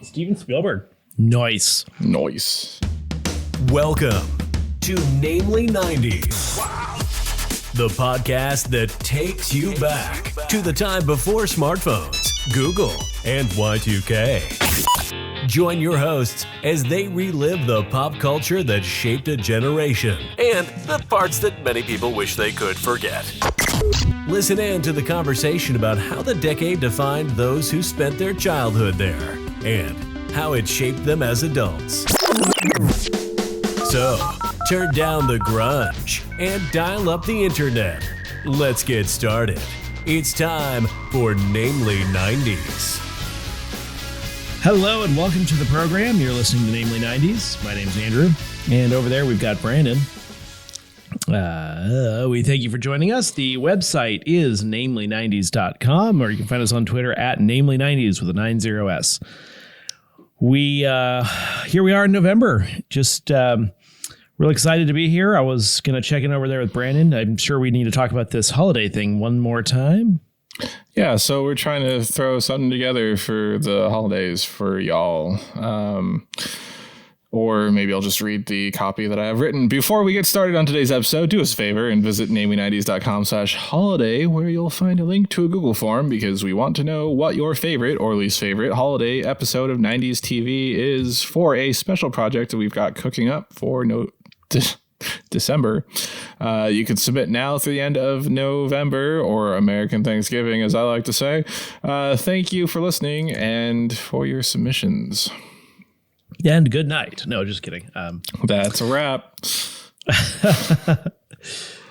Steven Spielberg. Nice. Welcome to Namely 90s. Wow. The podcast that takes you back to the time before smartphones, Google, and Y2K. Join your hosts as they relive the pop culture that shaped a generation and the parts that many people wish they could forget. Listen in to the conversation about how the decade defined those who spent their childhood there and how it shaped them as adults. So, turn down the grunge and dial up the internet. Let's get started. It's time for Namely 90s. Hello and welcome to the program. You're listening to Namely 90s. My name's Andrew, and over there we've got Brandon. We thank you for joining us. The website is namely90s.com, or you can find us on Twitter at namely90s with a 90s. Here we are in November. Just really excited to be here. I was going to check in over there with Brandon. I'm sure we need to talk about this holiday thing one more time. Yeah, so we're trying to throw something together for the holidays for y'all. Or maybe I'll just read the copy that I have written. Before we get started on today's episode, do us a favor and visit namely90s.com/holiday, where you'll find a link to a Google form, because we want to know what your favorite or least favorite holiday episode of 90s TV is for a special project that we've got cooking up for December. You can submit now through the end of November, or American Thanksgiving, as I like to say. Thank you for listening and for your submissions. And good night. No, just kidding. That's a wrap.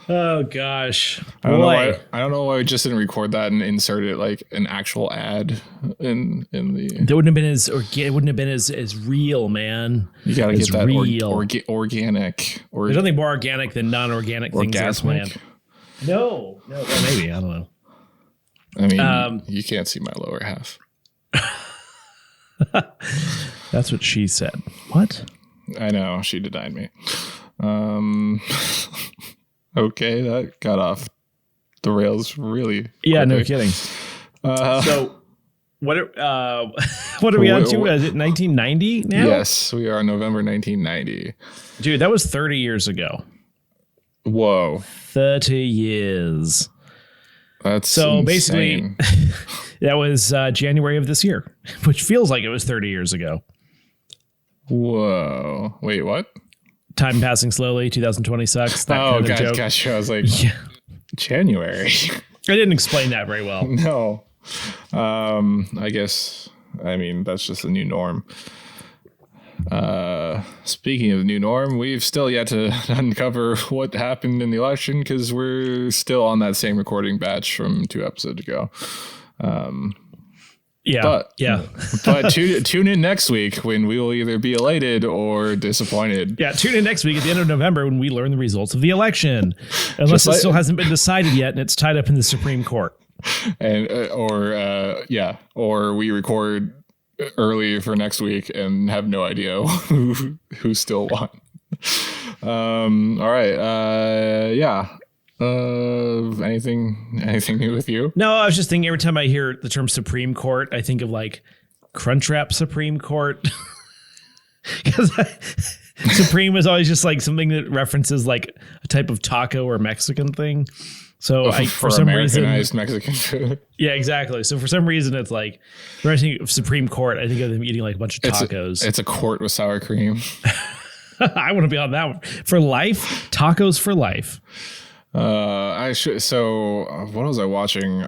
Oh gosh. I don't know why we just didn't record that and insert it like an actual ad in the. That wouldn't have been as real, man. You gotta get that real. Organic. There's nothing more organic than non-organic things that are planned. No, well, maybe, I don't know. I mean, you can't see my lower half. That's what she said. What? I know, she denied me. Okay, that got off the rails really Yeah, quickly. No kidding. So what are we on to? Is it 1990 now? Yes, we are November 1990. Dude, that was 30 years ago. Whoa. 30 years. That's so insane. Basically that was January of this year, which feels like it was 30 years ago. Whoa. Wait, what? Time passing slowly, 2020 sucks. That kind of joke. Gosh, I was like, yeah. January. I didn't explain that very well. No. I guess, that's just the new norm. Speaking of the new norm, we've still yet to uncover what happened in the election, because we're still on that same recording batch from 2 episodes ago. But tune in next week when we will either be elated or disappointed. Yeah, tune in next week at the end of November when we learn the results of the election, unless it still hasn't been decided yet and it's tied up in the Supreme Court. And or we record early for next week and have no idea who still won. All right. Anything new with you? No, I was just thinking every time I hear the term Supreme Court, I think of like Crunchwrap Supreme Court. Because Supreme is always just like something that references like a type of taco or Mexican thing. So for some reason, Americanized Mexican food. Yeah, exactly. So for some reason, it's like when I think of Supreme Court, I think of them eating like a bunch of tacos. It's a court with sour cream. I want to be on that one for life. Tacos for life. So what was I watching?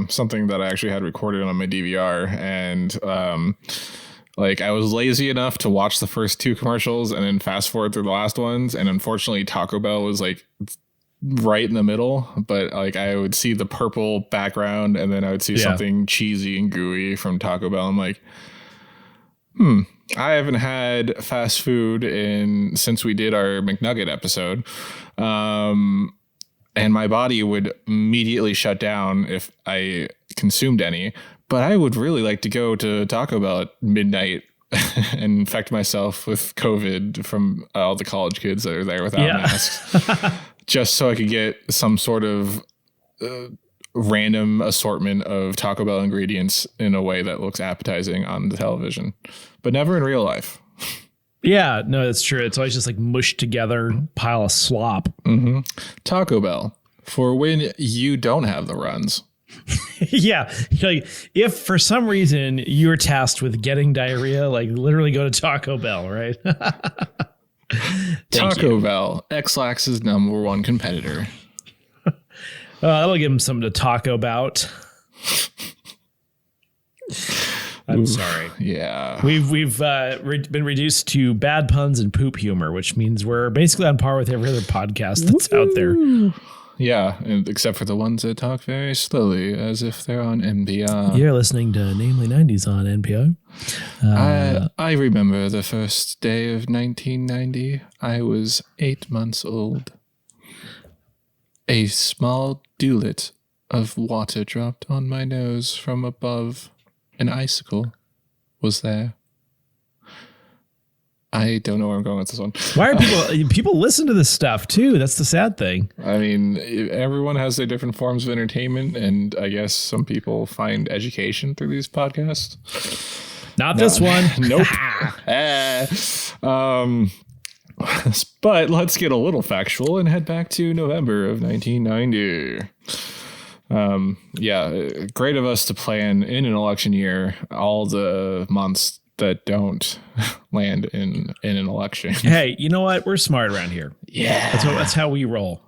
Something that I actually had recorded on my DVR, and I was lazy enough to watch the first 2 commercials and then fast forward through the last ones, and unfortunately Taco Bell was like right in the middle, but like I would see the purple background and then I would see something cheesy and gooey from Taco Bell. I'm like, I haven't had fast food since we did our McNugget episode. And my body would immediately shut down if I consumed any. But I would really like to go to Taco Bell at midnight and infect myself with COVID from all the college kids that are there without masks, just so I could get some sort of random assortment of Taco Bell ingredients in a way that looks appetizing on the television, but never in real life. Yeah, no, that's true. It's always just like mushed together pile of slop. Mm-hmm. Taco Bell, for when you don't have the runs. Yeah. Like if for some reason you're tasked with getting diarrhea, like literally go to Taco Bell, right? Taco Bell, X-Lax's number one competitor. That'll give him something to talk about. I'm sorry. Yeah. We've been reduced to bad puns and poop humor, which means we're basically on par with every other podcast that's out there. Yeah, and except for the ones that talk very slowly as if they're on NPR. You're listening to Namely 90s on NPR. I remember the first day of 1990. I was 8 months old. A small dewlet of water dropped on my nose from above. An icicle was there. I don't know where I'm going with this one. Why are people listen to this stuff too? That's the sad thing. I mean, everyone has their different forms of entertainment, and I guess some people find education through these podcasts. Not this one. Nope. But let's get a little factual and head back to November of 1990. Great of us to plan in an election year all the months that don't land in an election. Hey, you know what? We're smart around here. Yeah. That's how we roll.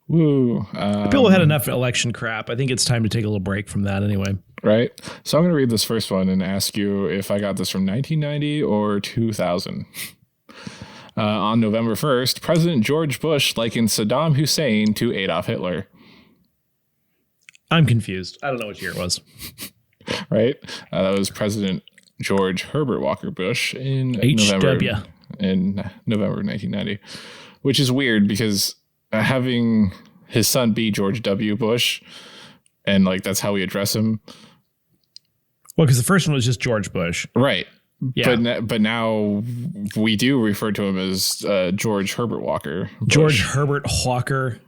Woo. People had enough election crap. I think it's time to take a little break from that anyway. Right. So I'm going to read this first one and ask you if I got this from 1990 or 2000. On November 1st, President George Bush likened Saddam Hussein to Adolf Hitler. I'm confused. I don't know what year it was. Right. That was President George Herbert Walker Bush in HW. November 1990, which is weird because having his son be George W. Bush and like that's how we address him. Well, because the first one was just George Bush. Right. Yeah. But now we do refer to him as George Herbert Walker Bush. George Herbert Walker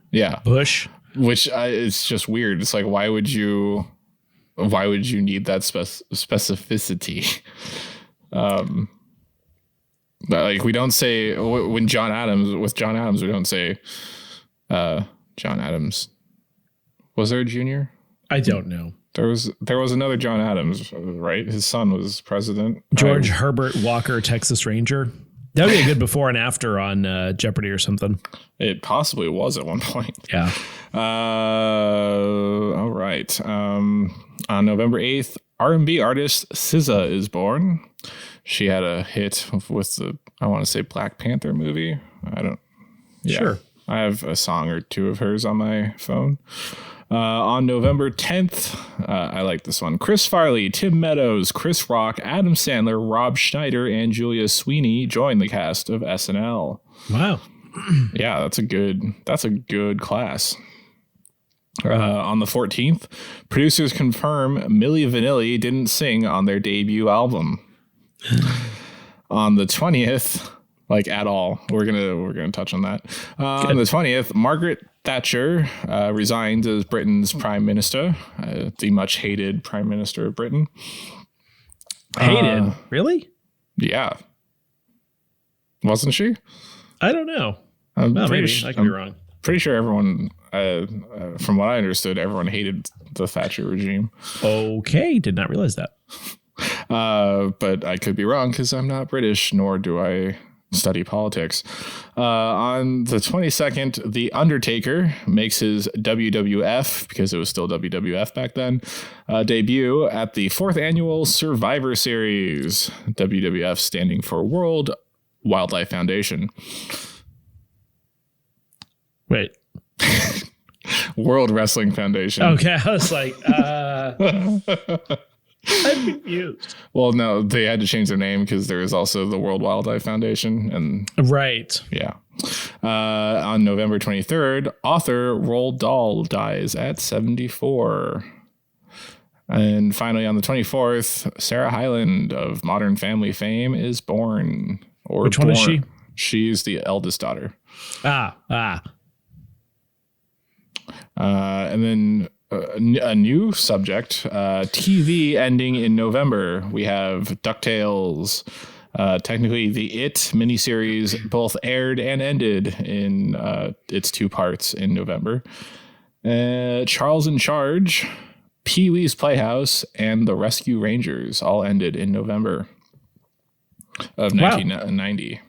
Bush. Which it's just weird. It's like, why would you need that specificity? Like we don't say when John Adams, we don't say John Adams. Was there a junior? I don't know. There was another John Adams, right? His son was president. George Herbert Walker, Texas Ranger. That would be a good before and after on Jeopardy or something. It possibly was at one point. Yeah. All right. On November 8th, R&B artist SZA is born. She had a hit with the, I want to say, Black Panther movie. Sure. I have a song or two of hers on my phone. On November 10th, I like this one. Chris Farley, Tim Meadows, Chris Rock, Adam Sandler, Rob Schneider, and Julia Sweeney joined the cast of SNL. Wow. Yeah, that's a good class. On the 14th, producers confirm Milli Vanilli didn't sing on their debut album. On the 20th, like at all, we're gonna touch on that. On the 20th, Margaret Thatcher resigned as Britain's prime minister, the much hated prime minister of Britain. Hated? Really? Yeah. Wasn't she? I don't know. Maybe I could be wrong. Pretty sure everyone, from what I understood, everyone hated the Thatcher regime. Okay, did not realize that. But I could be wrong because I'm not British, nor do I study politics. On the 22nd, The Undertaker makes his WWF, because it was still WWF back then, debut at the 4th annual Survivor Series, WWF standing for World Wildlife Foundation. Wait. World Wrestling Foundation. Okay, I was like, I'm confused. Well, no, they had to change their name because there is also the World Wildlife Foundation. And right. Yeah. On November 23rd, author Roald Dahl dies at 74. And finally, on the 24th, Sarah Hyland of Modern Family fame is born. Which one is she? She's the eldest daughter. Ah. And then a new subject, TV ending in November. We have DuckTales. Technically, the It miniseries both aired and ended in its 2 parts in November. Charles in Charge, Pee-wee's Playhouse, and The Rescue Rangers all ended in November of 1990.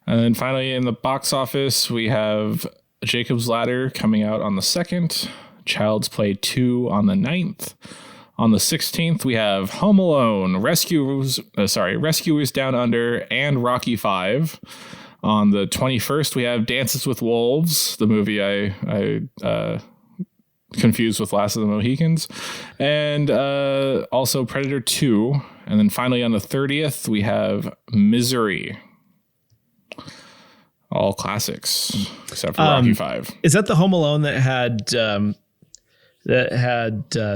And then finally, in the box office, we have Jacob's Ladder coming out on the 2nd, Child's Play 2 on the 9th. On the 16th, we have Home Alone, Rescuers Down Under, and Rocky 5. On the 21st, we have Dances with Wolves, the movie I confused with Last of the Mohicans, and also Predator 2. And then finally on the 30th, we have Misery. All classics, except for Rocky 5. Is that the Home Alone that had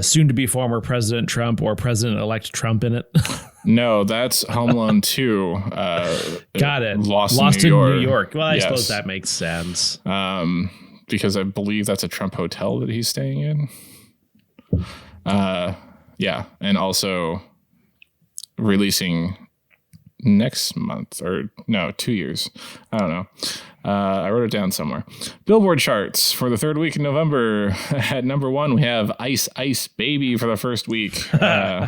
soon-to-be former President Trump or President-elect Trump in it? No, that's Home Alone 2. Got it. Lost in New York. Well, I suppose that makes sense. Because I believe that's a Trump hotel that he's staying in. Yeah, and also releasing next month, or no, 2 years. I don't know. I wrote it down somewhere. Billboard charts for the 3rd week in November. At number 1, we have Ice Ice Baby for the first week,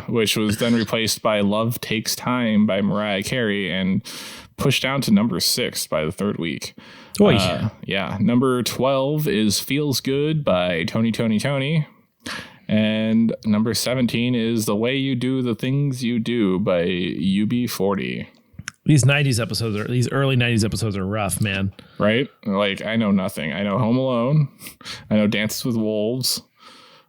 which was then replaced by Love Takes Time by Mariah Carey and pushed down to number 6 by the 3rd week. Yeah. Number 12 is Feels Good by Tony. And number 17 is The Way You Do the Things You Do by UB40. These early 90s episodes are rough, man. Right? Like, I know nothing. I know Home Alone. I know Dances with Wolves.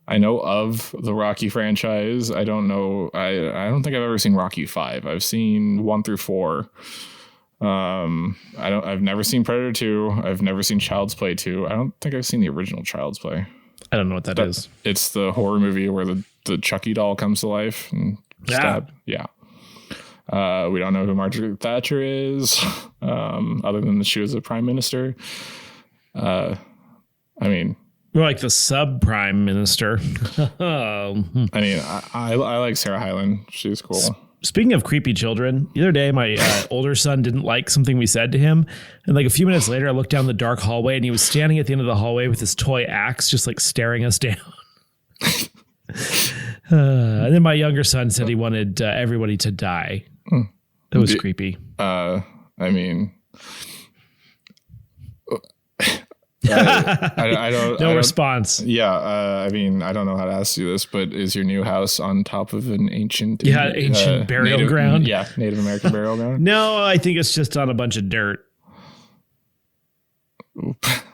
I know of the Rocky franchise. I don't know. I don't think I've ever seen Rocky 5. I've seen 1 through 4. I've never seen Predator 2. I've never seen Child's Play 2. I don't think I've seen the original Child's Play. I don't know what that is. It's the horror movie where the Chucky doll comes to life and stabbed. Yeah. We don't know who Margaret Thatcher is, other than that she was a prime minister. I mean, we're like the sub prime minister. I mean, I like Sarah Hyland. She's cool. Speaking of creepy children, the other day my older son didn't like something we said to him. And like a few minutes later, I looked down the dark hallway and he was standing at the end of the hallway with his toy axe, just like staring us down. And then my younger son said he wanted everybody to die. It was creepy. I mean, I don't. No response. Yeah. I mean, I don't know how to ask you this, but is your new house on top of an ancient burial ground? Yeah, Native American burial ground. No, I think it's just on a bunch of dirt.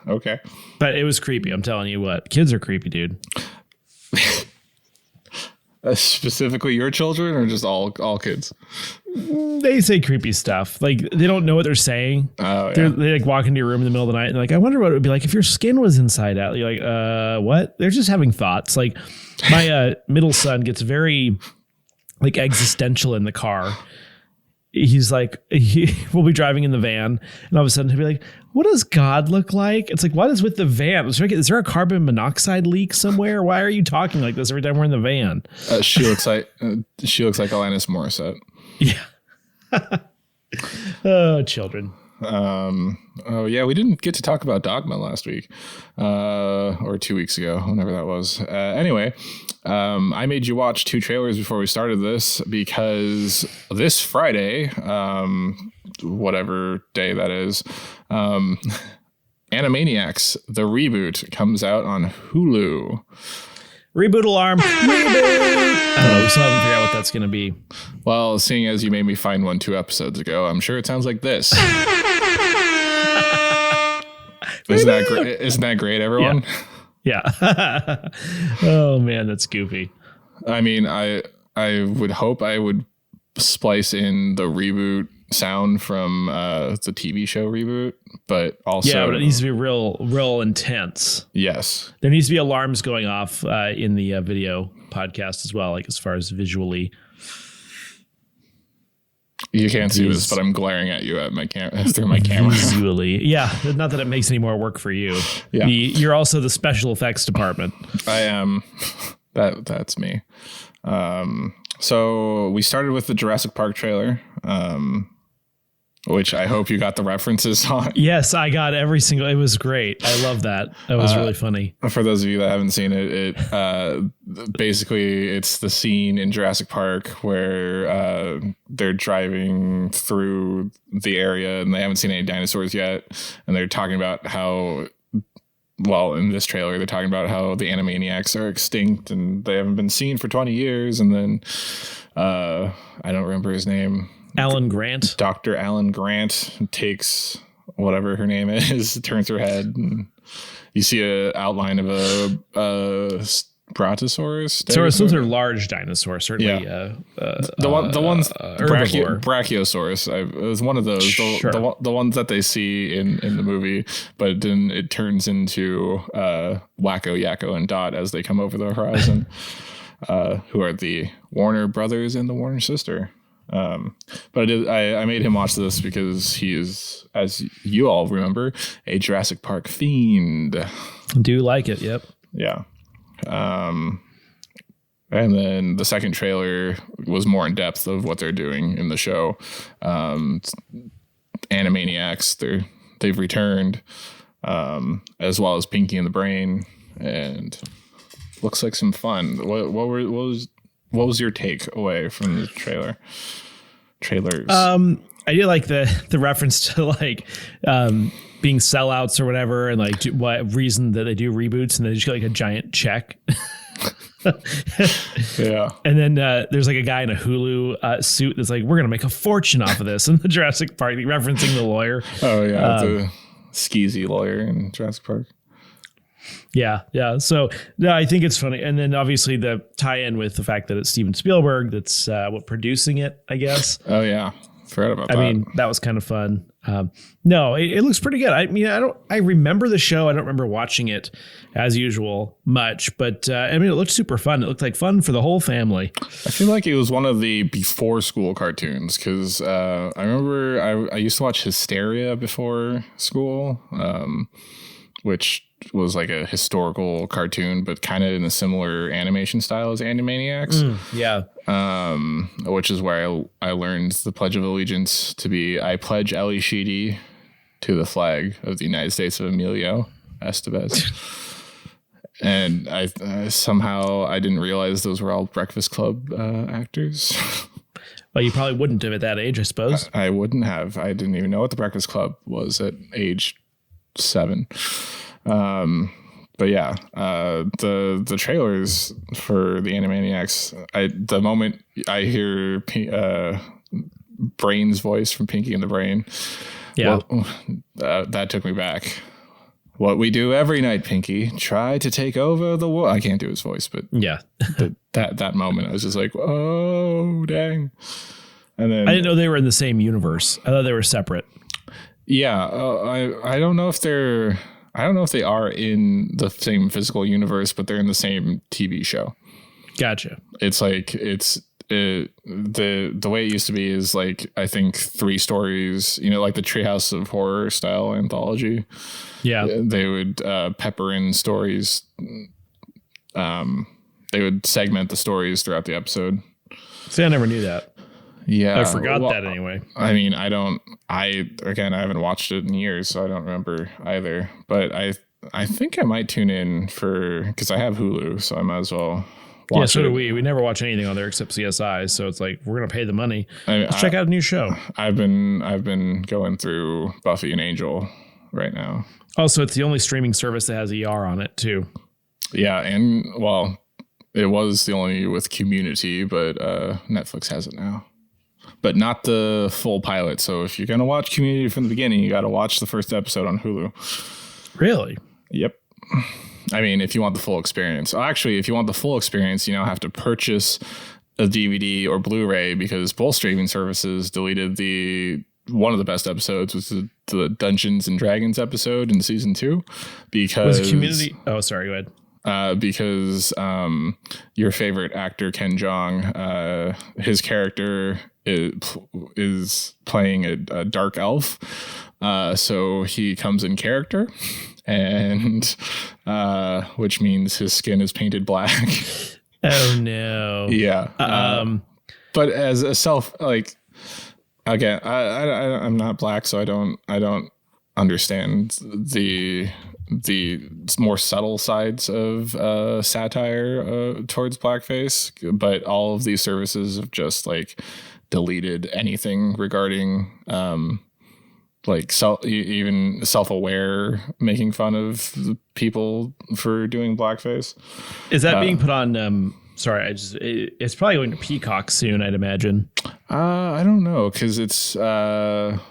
Okay. But it was creepy. I'm telling you what. Kids are creepy, dude. Specifically your children or just all kids? They say creepy stuff. Like they don't know what they're saying. Oh, yeah. They like walk into your room in the middle of the night and like, I wonder what it would be like if your skin was inside out. You're like, what? They're just having thoughts. Like my middle son gets very like existential in the car. He's like, we'll be driving in the van and all of a sudden he'll be like, what does God look like? It's like, what is with the van? Is there a carbon monoxide leak somewhere? Why are you talking like this every time we're in the van? She looks like Alanis Morissette. Yeah. Oh, children. Oh yeah, we didn't get to talk about Dogma last week, or 2 weeks ago, whenever that was. Anyway, I made you watch 2 trailers before we started this because this Friday, whatever day that is, Animaniacs, the reboot, comes out on Hulu. Reboot alarm. Reboot. I don't know. We still haven't figured out what that's going to be. Well, seeing as you made me find one 2 episodes ago, I'm sure it sounds like this. Isn't that great, everyone? Yeah. Oh man, that's goofy. I mean, I would hope I would splice in the reboot sound from the TV show Reboot, but also but it needs to be real intense. Yes, there needs to be alarms going off in the video podcast as well, like as far as visually. You can't see this, but I'm glaring at you at my through my camera. Visually. Yeah. Not that it makes any more work for you. Yeah. You're also the special effects department. I am. That's me. So we started with the Jurassic Park trailer, which I hope you got the references on. Yes, I got every single. It was great. I love that. That was really funny. For those of you that haven't seen it, basically it's the scene in Jurassic Park where they're driving through the area and they haven't seen any dinosaurs yet, and they're talking about how. Well, in this trailer, they're talking about how the Animaniacs are extinct and they haven't been seen for 20 years. And then I don't remember his name. Alan Grant. Dr. Alan Grant takes whatever her name is, turns her head, and you see an outline of a Brontosaurus. So those are large dinosaurs, certainly. Yeah. The ones Brachiosaurus. It was one of those. Sure. The ones that they see in the movie, but then it turns into Wacko, Yakko, and Dot as they come over the horizon, who are the Warner brothers and the Warner sister. But I made him watch this because he is, as you all remember, a Jurassic Park fiend. Do like it? Yep. Yeah. And then the second trailer was more in depth of what they're doing in the show. Animaniacs, they've returned, as well as Pinky and the Brain, and looks like some fun. What was your takeaway from the trailers? I did like the reference to like being sellouts or whatever, and like what reason that they do reboots, and they just get like a giant check. Yeah. And then there's like a guy in a Hulu suit that's like, we're gonna make a fortune off of this, and the Jurassic Park referencing the lawyer. Oh yeah, the skeezy lawyer in Jurassic Park. Yeah. So no, I think it's funny, and then obviously the tie-in with the fact that it's Steven Spielberg that's producing it, I guess. Oh yeah, forgot about that. I mean, that was kind of fun. No, it looks pretty good. I mean, I remember the show. I don't remember watching it as usual much, but I mean, it looked super fun. It looked like fun for the whole family. I feel like it was one of the before school cartoons because I remember I used to watch Hysteria before school, which was like a historical cartoon, but kind of in a similar animation style as Animaniacs. Yeah. Which is where I learned the Pledge of Allegiance to be, I pledge Ellie Sheedy to the flag of the United States of Emilio Estevez. And I somehow I didn't realize those were all Breakfast Club actors. Well, you probably wouldn't have at that age, I suppose. I wouldn't have. I didn't even know what the Breakfast Club was at age 7. But yeah, the trailers for the Animaniacs, the moment I hear Brain's voice from Pinky and the Brain, yeah, that took me back. What we do every night, Pinky, try to take over the world. I can't do his voice, but yeah, that moment, I was just like, oh dang. And then I didn't know they were in the same universe. I thought they were separate. Yeah, I don't know if they're. I don't know if they are in the same physical universe, but they're in the same TV show. Gotcha. It's like the way it used to be is like, I think 3 stories, like the Treehouse of Horror style anthology. Yeah. They would pepper in stories. They would segment the stories throughout the episode. See, I never knew that. Yeah. I forgot that anyway. I mean, I haven't watched it in years, so I don't remember either. But I think I might tune in because I have Hulu, so I might as well watch it. Yeah, so do we. We never watch anything on there except CSI, so it's like we're gonna pay the money. Let's check out a new show. I've been going through Buffy and Angel right now. Also, it's the only streaming service that has ER on it too. Yeah, and well, it was the only with Community, but Netflix has it now. But not the full pilot. So if you're going to watch Community from the beginning, you got to watch the first episode on Hulu. Really? Yep. I mean, if you want the full experience. Actually, if you want the full experience, you now have to purchase a DVD or Blu-ray because both streaming services deleted one of the best episodes was the Dungeons and Dragons episode in season 2 because was Community. Oh, sorry. Go ahead. because your favorite actor Ken Jeong, his character is playing a dark elf, so he comes in character, and which means his skin is painted black. Oh no! Yeah, but as a self, like, again, I'm not black, so I don't understand the more subtle sides of satire towards blackface, but all of these services have just like deleted anything regarding like even self-aware making fun of the people for doing blackface. Is that being put on? Sorry, it's probably going to Peacock soon, I'd imagine. I don't know, because it's Sony.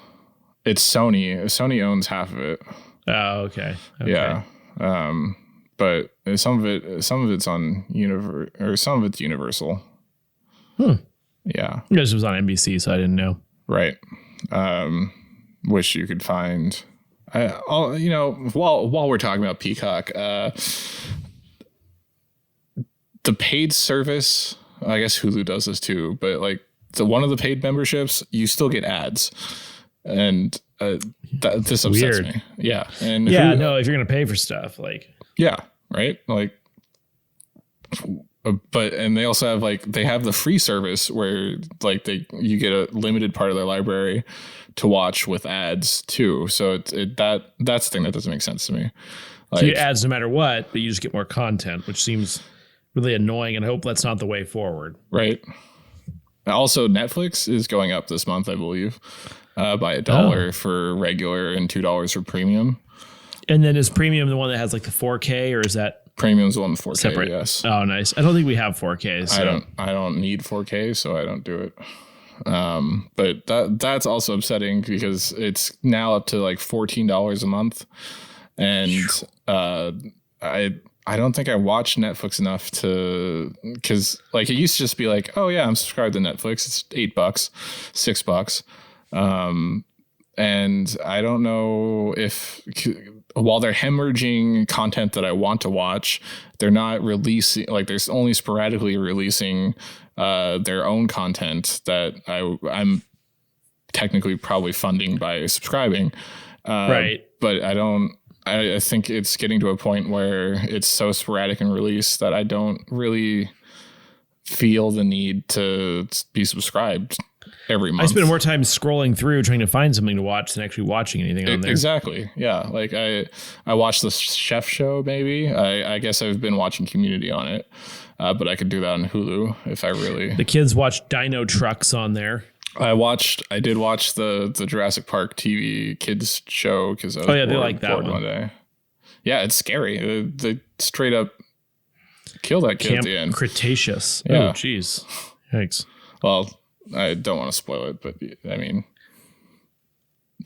Sony owns half of it. Oh, okay. Yeah. But some of it's on some of it's Universal. Yeah. Because it was on NBC, so I didn't know. Right. Wish you could find. While we're talking about Peacock, the paid service, I guess Hulu does this too, but like one of the paid memberships, you still get ads, and this upsets Weird. me. Yeah, and if you're gonna pay for stuff, like right, like, but and they also have they have the free service where like you get a limited part of their library to watch with ads too. So that's the thing that doesn't make sense to me. So you get ads no matter what, but you just get more content, which seems really annoying, and I hope that's not the way forward. Right. Also, Netflix is going up this month, I believe, by $1 for regular and $2 for premium. And then is premium the one that has like the 4K, or is that premium's the one with 4K? Separate? Yes. Oh, nice. I don't think we have 4K. So. I don't need 4K, so I don't do it. But that's also upsetting because it's now up to like $14 a month, and I don't think I watch Netflix enough because like it used to just be like, oh yeah, I'm subscribed to Netflix. It's $8, $6. And I don't know if while they're hemorrhaging content that I want to watch, they're not releasing, like there's only sporadically releasing their own content that I'm technically probably funding by subscribing. Right. But I think it's getting to a point where it's so sporadic in release that I don't really feel the need to be subscribed every month. I spend more time scrolling through trying to find something to watch than actually watching anything on there. Exactly. Yeah. Like I watched the Chef Show, maybe. I guess I've been watching Community on it, but I could do that on Hulu if I really. The kids watch Dino Trucks on there. I did watch the Jurassic Park TV kids show because I was they like that one day. Yeah, it's scary. They straight up kill that kid at the end. Cretaceous. Yeah. Oh, jeez. Thanks. Well, I don't want to spoil it, but I mean,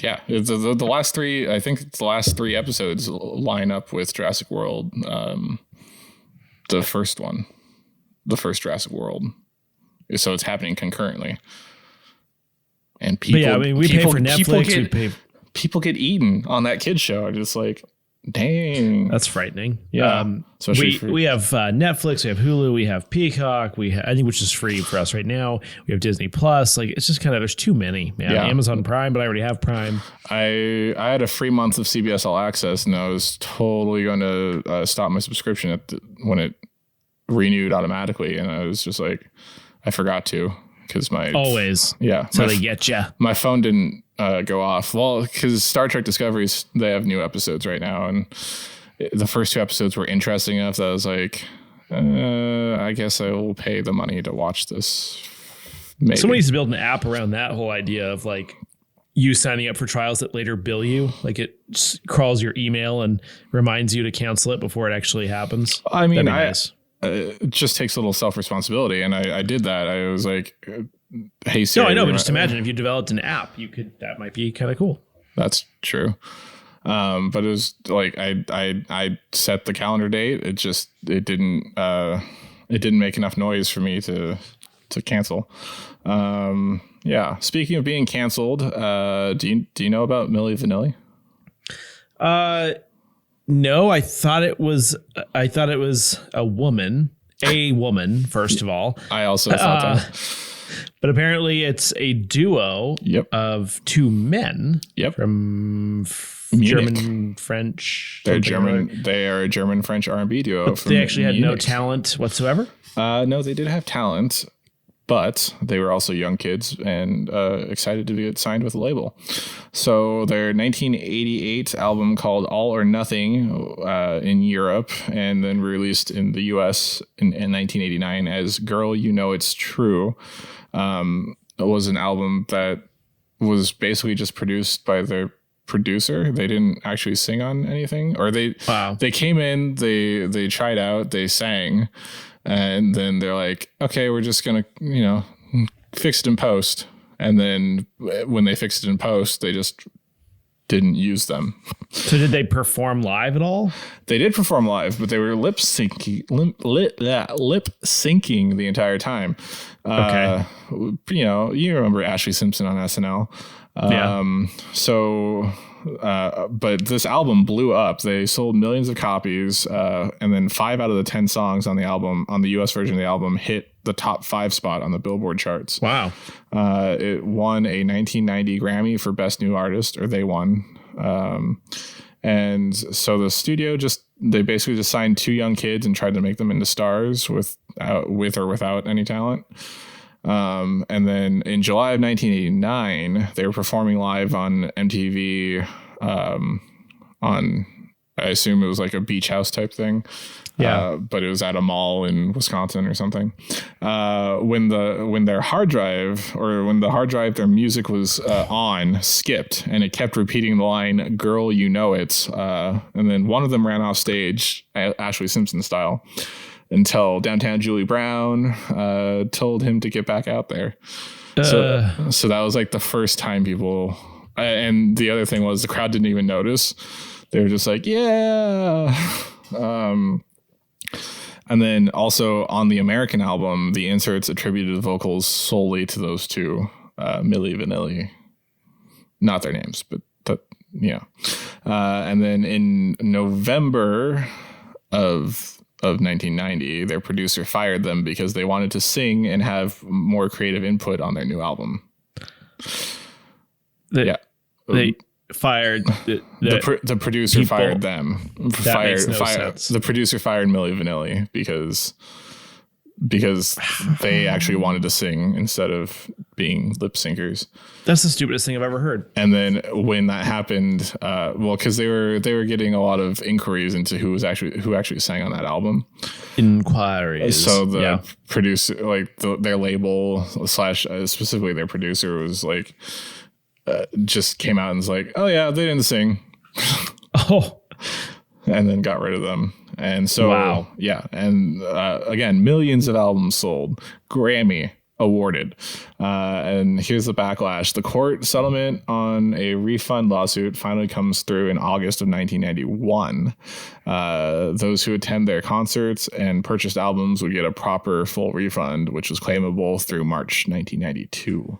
yeah, the last three. I think the last three episodes line up with Jurassic World. The first Jurassic World. So it's happening concurrently. And people, but yeah, I mean, we pay for Netflix. People get eaten on that kids show. I'm just like, dang, that's frightening. Yeah, we have Netflix, we have Hulu, we have Peacock, I think which is free for us right now. We have Disney Plus. Like it's just kind of there's too many. Man. Yeah. Amazon Prime, but I already have Prime. I had a free month of CBS All Access, and I was totally going to stop my subscription when it renewed automatically, and I was just like, I forgot to. Because always, so they get you. My phone didn't go off. Well, because Star Trek Discovery's, they have new episodes right now, and the first two episodes were interesting enough that I was like, I guess I will pay the money to watch this. Maybe. Someone needs to build an app around that whole idea of like you signing up for trials that later bill you. Like it crawls your email and reminds you to cancel it before it actually happens. I mean, nice. It just takes a little self-responsibility, and I did that. I was like, hey Siri. No, I know, but just imagine if you developed an app, that might be kind of cool. That's true. But it was like I set the calendar date. It didn't make enough noise for me to cancel. Yeah. Speaking of being canceled, do you know about Milli Vanilli? No, I thought it was a woman, first of all. I also thought that. But apparently it's a duo of two men from Munich. German, French. They're German. They are a German-French R&B duo. But they actually had no talent whatsoever? No, they did have talent, but they were also young kids and excited to get signed with a label. So their 1988 album called All or Nothing in Europe and then released in the US in 1989 as Girl, You Know It's True was an album that was basically just produced by their producer. They didn't actually sing on anything, or they came in, they tried out, they sang, and then they're like, okay, we're just gonna fix it in post. And then when they fixed it in post, they just didn't use them. So did they perform live at all? They did perform live, but they were lip syncing the entire time. Okay. You remember Ashley Simpson on SNL. But this album blew up. They sold millions of copies, and then 5 out of the 10 songs on the album, on the US version of the album, hit the top 5 spot on the Billboard charts. Wow. It won a 1990 Grammy for Best New Artist, or they won. And so the studio they basically just signed 2 young kids and tried to make them into stars with or without any talent. And then in July of 1989, they were performing live on MTV on, I assume it was like a beach house type thing. Yeah. But it was at a mall in Wisconsin or something. When the hard drive their music was on, skipped, and it kept repeating the line, "Girl, you know it." And then one of them ran off stage, Ashley Simpson style, until Downtown Julie Brown told him to get back out there. So that was like the first time people. And the other thing was the crowd didn't even notice. They were just like, yeah. And then also on the American album, the inserts attributed the vocals solely to those two, Milli Vanilli. Not their names, but yeah. And then in November of 1990, their producer fired them because they wanted to sing and have more creative input on their new album. They fired the producer people. Fired them. The producer fired Milli Vanilli because they actually wanted to sing instead of being lip syncers. That's the stupidest thing I've ever heard. And then when that happened, because they were getting a lot of inquiries into who actually sang on that album. Inquiries. So the producer, like their label / specifically their producer, was like, just came out and was like, oh yeah, they didn't sing. Oh. And then got rid of them. And so, yeah. And again, millions of albums sold, Grammy awarded. And here's the backlash. The court settlement on a refund lawsuit finally comes through in August of 1991. Those who attend their concerts and purchased albums would get a proper full refund, which was claimable through March 1992.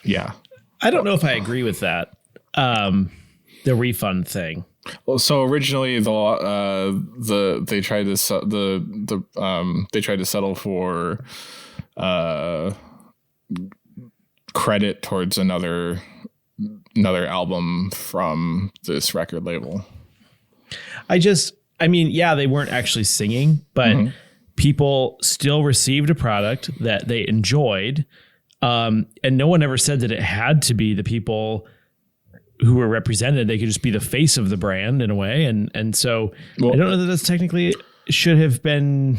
Yeah. I don't know if I agree with that. The refund thing. Well, so originally they tried to settle for credit towards another album from this record label. They weren't actually singing, but people still received a product that they enjoyed. And no one ever said that it had to be the people who were represented. They could just be the face of the brand in a way. And so I don't know that that's technically should have been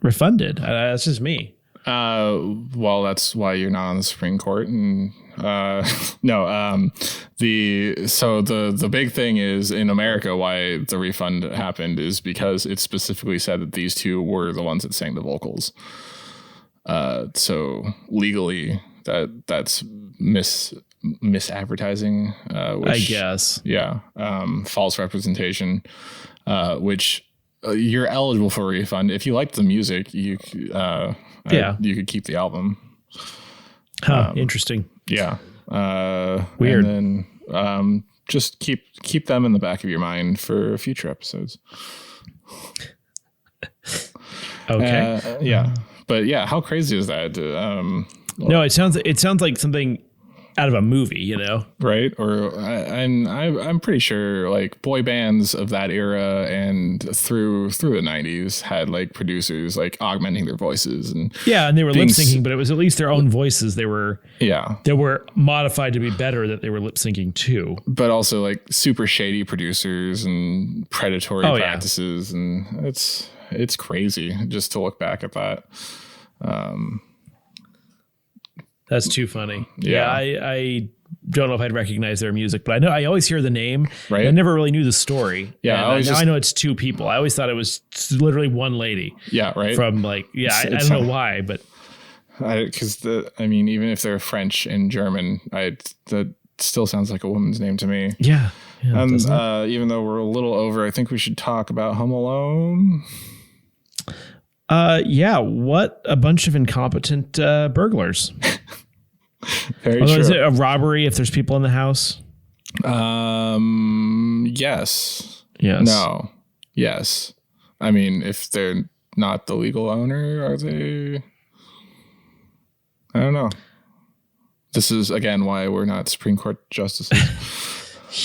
refunded. That's just me. Well, that's why you're not on the Supreme Court. And the big thing is in America, why the refund happened is because it specifically said that these two were the ones that sang the vocals. So legally that's misadvertising, which, I guess. Yeah. False representation, which you're eligible for a refund. If you liked the music, you could keep the album. Interesting. Yeah. Weird. And then, just keep them in the back of your mind for future episodes. Okay. Yeah. But yeah, how crazy is that? No, it sounds like something out of a movie, you know? Right? Or I'm pretty sure like boy bands of that era and through the 90s had like producers like augmenting their voices and they were lip syncing, but it was at least their own voices. They were modified to be better that they were lip syncing too. But also like super shady producers and predatory practices, and it's crazy just to look back at that. That's too funny. Yeah. I don't know if I'd recognize their music, but I always hear the name. Right. I never really knew the story. Yeah. I know it's two people. I always thought it was literally one lady. Yeah. Right. From like, I don't know why, but because even if they're French and German, that still sounds like a woman's name to me. Yeah. And even though we're a little over, I think we should talk about Home Alone. What a bunch of incompetent burglars. Very true. Is it a robbery if there's people in the house? Yes. Yes. No. Yes. I mean, if they're not the legal owner, are they? I don't know. This is again why we're not Supreme Court justices.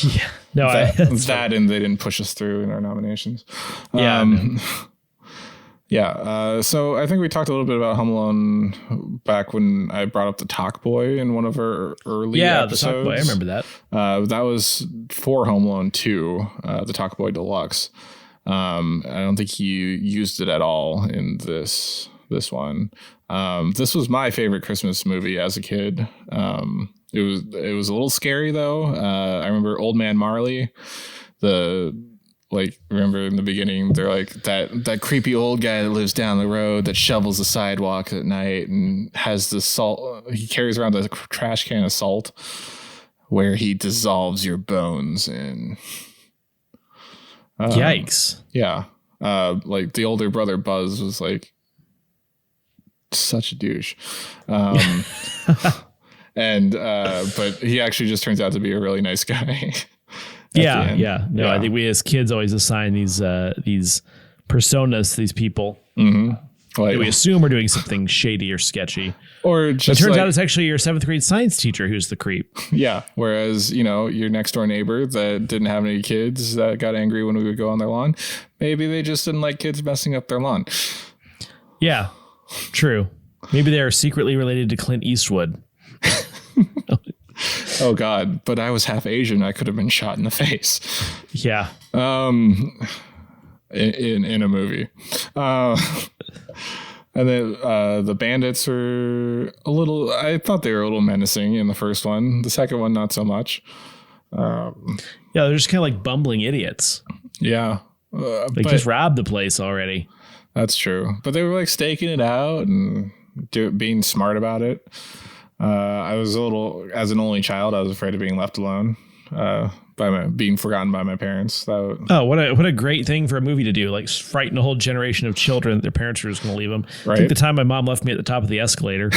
Yeah. No, that and they didn't push us through in our nominations. Yeah. So I think we talked a little bit about Home Alone back when I brought up the Talk Boy in one of our early episodes. The Talk Boy. I remember that. That was for Home Alone 2, the Talk Boy Deluxe. I don't think he used it at all in this one. This was my favorite Christmas movie as a kid. It was a little scary though. I remember Old Man Marley, remember in the beginning, they're like that creepy old guy that lives down the road that shovels the sidewalk at night and has the salt. He carries around the trash can of salt where he dissolves your bones in. Yikes. Yeah. Like the older brother Buzz was like such a douche. But he actually just turns out to be a really nice guy. I think we as kids always assign these personas to these people. Mm-hmm. Like, we assume we're doing something shady or sketchy, or just it turns out it's actually your 7th grade science teacher who's the creep. Yeah, whereas your next door neighbor that didn't have any kids that got angry when we would go on their lawn, maybe they just didn't like kids messing up their lawn. Yeah, true. Maybe they are secretly related to Clint Eastwood. Oh God! But I was half Asian. I could have been shot in the face. Yeah. In a movie. And then the bandits were I thought they were a little menacing in the first one. The second one, not so much. They're just kind of like bumbling idiots. Yeah. They just robbed the place already. That's true. But they were like staking it out and being smart about it. I was as an only child, I was afraid of being left alone, being forgotten by my parents. What a great thing for a movie to do, like frighten a whole generation of children that their parents were just going to leave them. Right. I think the time my mom left me at the top of the escalator.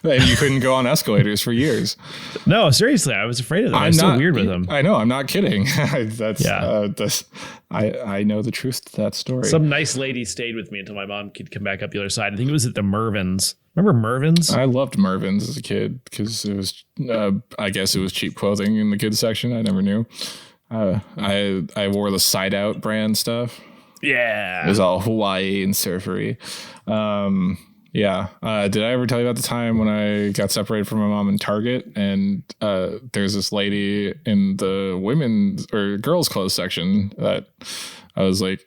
And you couldn't go on escalators for years. No, seriously, I was afraid of them. I was so weird with them. I know, I'm not kidding. I know the truth to that story. Some nice lady stayed with me until my mom could come back up the other side. I think it was at the Mervyn's. Remember Mervyn's? I loved Mervyn's as a kid because it was, I guess it was cheap clothing in the kids section. I never knew. I wore the Side Out brand stuff. Yeah. It was all Hawaii and surfery. Did I ever tell you about the time when I got separated from my mom in Target and there's this lady in the women's or girls' clothes section that I was like,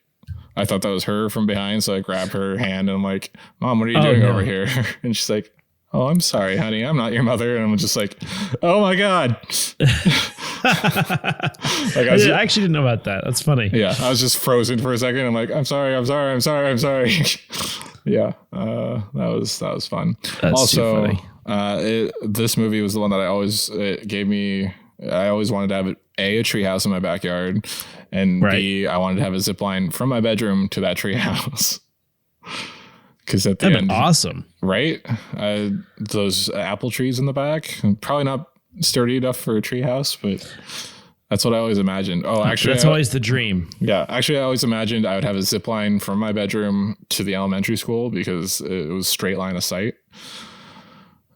I thought that was her from behind. So I grabbed her hand and I'm like, Mom, what are you doing over here? And she's like, oh, I'm sorry, honey. I'm not your mother. And I'm just like, oh my God. I actually didn't know about that. That's funny. Yeah. I was just frozen for a second. I'm like, I'm sorry. Yeah. That was fun. That's also too funny. This movie was the one that I always wanted to have a treehouse in my backyard, and B, I wanted to have a zip line from my bedroom to that treehouse. Because at the end, awesome, right? Those apple trees in the back, probably not sturdy enough for a treehouse, but That's what I always imagined. Oh, actually, that's always the dream. Yeah, actually, I always imagined I would have a zip line from my bedroom to the elementary school because it was straight line of sight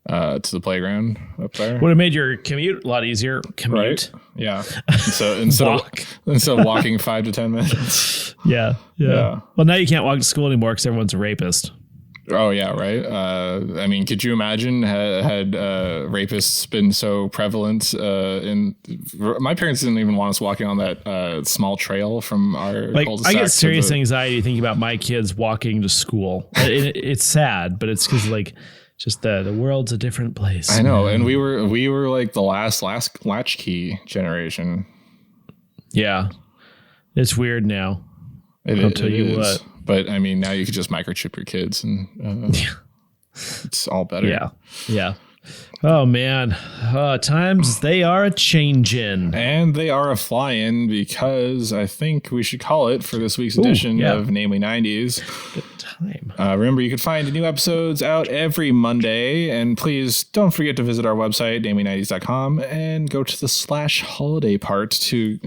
to the playground up there. Would have made your commute a lot easier. Commute, right? Yeah. So instead of walking 5 to 10 minutes. Yeah. Well, now you can't walk to school anymore because everyone's a rapist. Oh yeah, right. I mean, could you imagine had rapists been so prevalent? My parents didn't even want us walking on that small trail from our cul-de-sac. I get serious anxiety thinking about my kids walking to school. It's sad, but it's because just the world's a different place. I know, and we were like the last latchkey generation. Yeah, it's weird now. I'll tell you what. But I mean, now you could just microchip your kids, and it's all better. Yeah. Oh man, times they are a changin', and they are a flying, because I think we should call it for this week's edition of Namely 90s. Good time. Remember, you can find new episodes out every Monday, and please don't forget to visit our website, namely90s.com, and go to the /holiday part to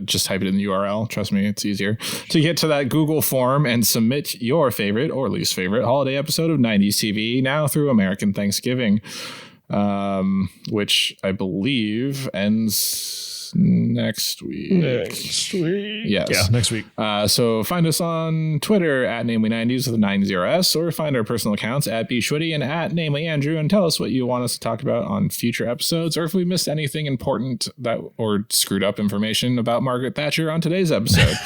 just type it in the URL. Trust me, it's easier to get to that Google form and submit your favorite or least favorite holiday episode of 90s TV now through American Thanksgiving. Which I believe ends next week. Yes. Yeah, next week. So find us on Twitter at Namely90s with a 90s, or find our personal accounts at bschwitty and at Namely Andrew, and tell us what you want us to talk about on future episodes, or if we missed anything important or screwed up information about Margaret Thatcher on today's episode.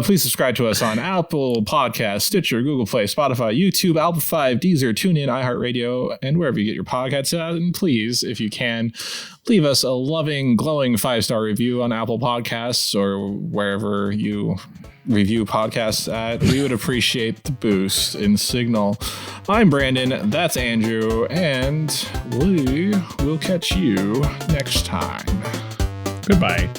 Please subscribe to us on Apple Podcasts, Stitcher, Google Play, Spotify, YouTube, Alpha 5, Deezer, TuneIn, iHeartRadio, and wherever you get your podcasts at. And please, if you can, leave us a loving, glowing 5-star review on Apple Podcasts or wherever you review podcasts at. We would appreciate the boost in signal. I'm Brandon, that's Andrew, and we will catch you next time. Goodbye.